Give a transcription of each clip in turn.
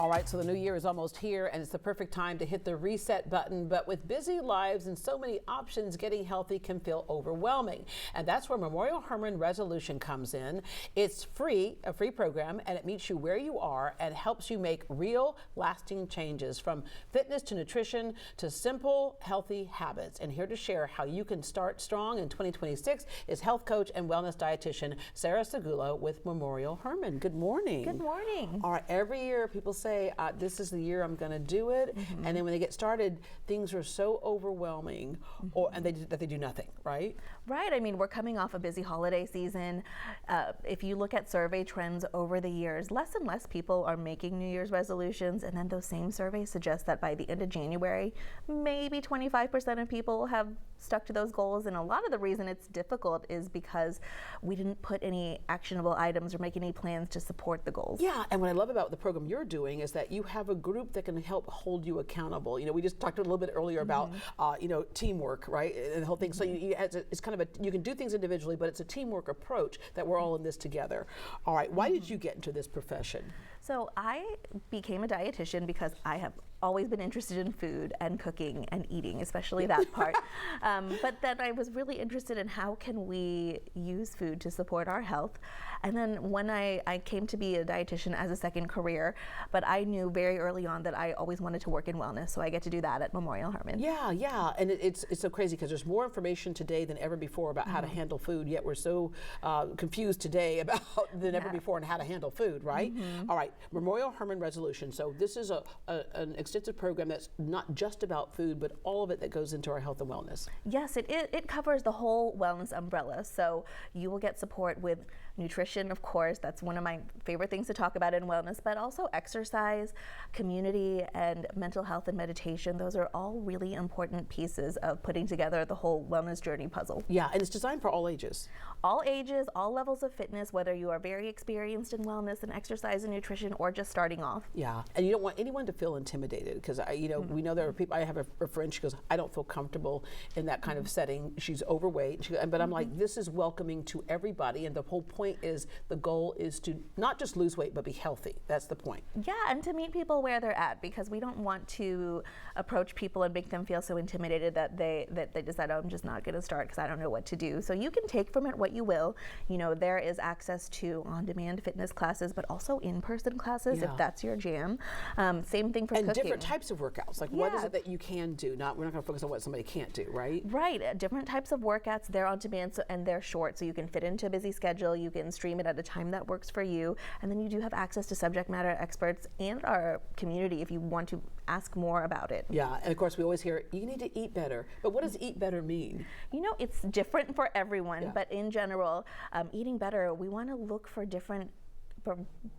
All right, so the new year is almost here and it's the perfect time to hit the reset button. But with busy lives and so many options, getting healthy can feel overwhelming. And that's where Memorial Hermann Resolution comes in. It's free, a free program, and it meets you where you are and helps you make real, lasting changes from fitness to nutrition to simple, healthy habits. And here to share how you can start strong in 2026 is health coach and wellness dietitian Sarah Segulo with Memorial Hermann. Good morning. Good morning. All right, every year people say, this is the year I'm going to do it. And then when they get started, things are so overwhelming and they do nothing, right? Right. I mean, we're coming off a busy holiday season. If you look at survey trends over the years, less and less people are making New Year's resolutions. And then those same surveys suggest that by the end of January, maybe 25% of people have stuck to those goals. And a lot of the reason it's difficult is because we didn't put any actionable items or make any plans to support the goals. Yeah, and what I love about the program you're doing is that you have a group that can help hold you accountable. You know, we just talked a little bit earlier about, teamwork, right? And the whole thing. So it's kind of you can do things individually, but it's a teamwork approach that we're all in this together. All right, why did you get into this profession? So I became a dietitian because I have always been interested in food and cooking and eating, especially that part. But then I was really interested in how can we use food to support our health. And then when I came to be a dietitian as a second career, but I knew very early on that I always wanted to work in wellness, so I get to do that at Memorial Hermann. Yeah, and it's so crazy because there's more information today than ever before about how to handle food, yet we're so confused today about than ever before on how to handle food, right? All right, Memorial Hermann Resolution. So this is an extensive program that's not just about food, but all of it that goes into our health and wellness. Yes, it covers the whole wellness umbrella. So you will get support with nutrition, of course. That's one of my favorite things to talk about in wellness, but also exercise, community, and mental health and meditation. Those are all really important pieces of putting together the whole wellness journey puzzle. Yeah, and it's designed for all ages. All ages, all levels of fitness, whether you are very experienced in wellness and exercise and nutrition or just starting off. Yeah, and you don't want anyone to feel intimidated because we know there are people. I have a friend. She goes, I don't feel comfortable in that kind of setting. She's overweight, but I'm like, this is welcoming to everybody, and the whole point is the goal is to not just lose weight but be healthy. That's the point. Yeah, and to meet people where they're at, because we don't want to approach people and make them feel so intimidated that they decide, oh, I'm just not going to start because I don't know what to do. So you can take from it what you will. You know, there is access to on-demand fitness classes, but also in-person classes if that's your jam. Same thing for cooking. And different types of workouts. Like what is it that you can do? We're not going to focus on what somebody can't do, right? Right. Different types of workouts. They're on demand and they're short, so you can fit into a busy schedule. You can stream it at a time that works for you, and then you do have access to subject matter experts and our community if you want to ask more about it. Yeah, and of course we always hear you need to eat better, but what does eat better mean? You know, it's different for everyone, but in general, eating better, we want to look for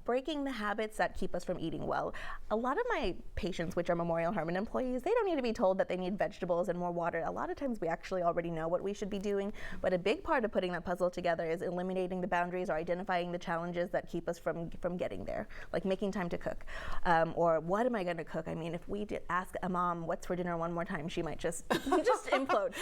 breaking the habits that keep us from eating well. A lot of my patients, which are Memorial Hermann employees, they don't need to be told that they need vegetables and more water. A lot of times we actually already know what we should be doing, but a big part of putting that puzzle together is eliminating the boundaries or identifying the challenges that keep us from getting there, like making time to cook. Or what am I going to cook? I mean, if we ask a mom what's for dinner one more time, she might just implode.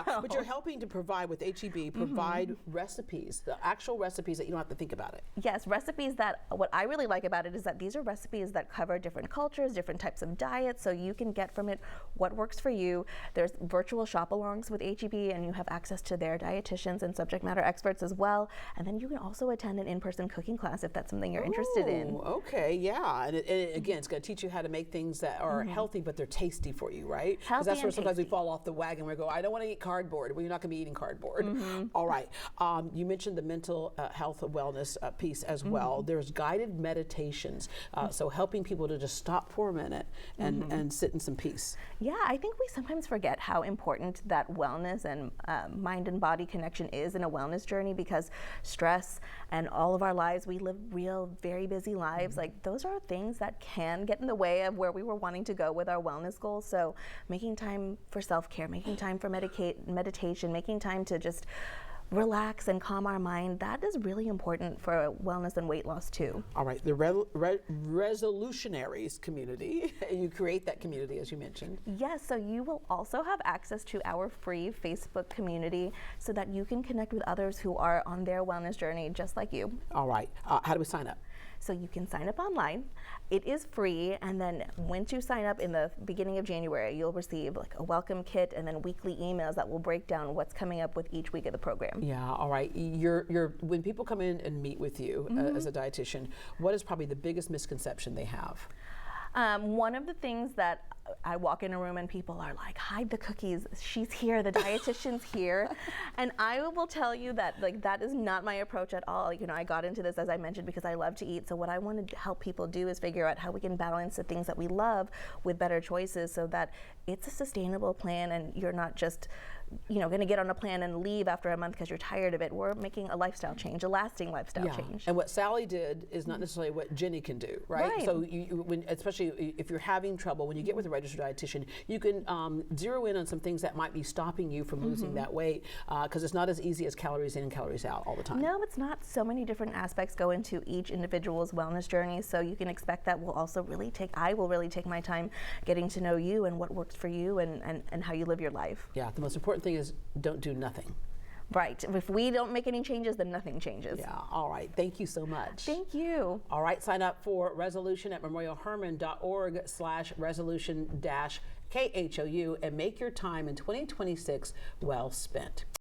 But you're helping to provide with HEB, provide recipes, the actual recipes that you don't have to think about it. Yes, recipes that, what I really like about it is that these are recipes that cover different cultures, different types of diets, so you can get from it what works for you. There's virtual shop-alongs with HEB, and you have access to their dietitians and subject matter experts as well. And then you can also attend an in-person cooking class if that's something you're interested in. Okay, yeah. And again, it's going to teach you how to make things that are healthy, but they're tasty for you, right? Because that's where sometimes we fall off the wagon. We go, I don't want to eat cardboard. Well, you're not going to be eating cardboard. All right. You mentioned the mental health and wellness piece as well. There's guided meditations, so helping people to just stop for a minute and sit in some peace. Yeah, I think we sometimes forget how important that wellness and mind and body connection is in a wellness journey, because stress and all of our lives, we live real, very busy lives. Like those are things that can get in the way of where we were wanting to go with our wellness goals. So making time for self-care, making time for meditation, making time to just relax and calm our mind, that is really important for wellness and weight loss too. All right, the resolutionaries community, you create that community as you mentioned. Yes, so you will also have access to our free Facebook community so that you can connect with others who are on their wellness journey just like you. All right, how do we sign up? So you can sign up online. It is free, and then once you sign up in the beginning of January, you'll receive like a welcome kit and then weekly emails that will break down what's coming up with each week of the program. Yeah, all right. When people come in and meet with you as a dietitian, what is probably the biggest misconception they have? One of the things that I walk in a room and people are like, hide the cookies, she's here, the dietitian's here. And I will tell you that like that is not my approach at all. You know, I got into this, as I mentioned, because I love to eat. So what I want to help people do is figure out how we can balance the things that we love with better choices so that it's a sustainable plan and you're not just, you know, going to get on a plan and leave after a month because you're tired of it. We're making a lifestyle change, a lasting lifestyle change. And what Sally did is not necessarily what Jenny can do, right? So especially if you're having trouble, when you get with a registered dietitian, you can zero in on some things that might be stopping you from losing that weight, because it's not as easy as calories in and calories out all the time. No, it's not. So many different aspects go into each individual's wellness journey. So you can expect that I will really take my time getting to know you and what works for you and how you live your life. Yeah, the most important thing is don't do nothing. Right. If we don't make any changes, then nothing changes. Yeah. All right. Thank you so much. Thank you. All right. Sign up for Resolution at memorialhermann.org/resolution-KHOU and make your time in 2026 well spent.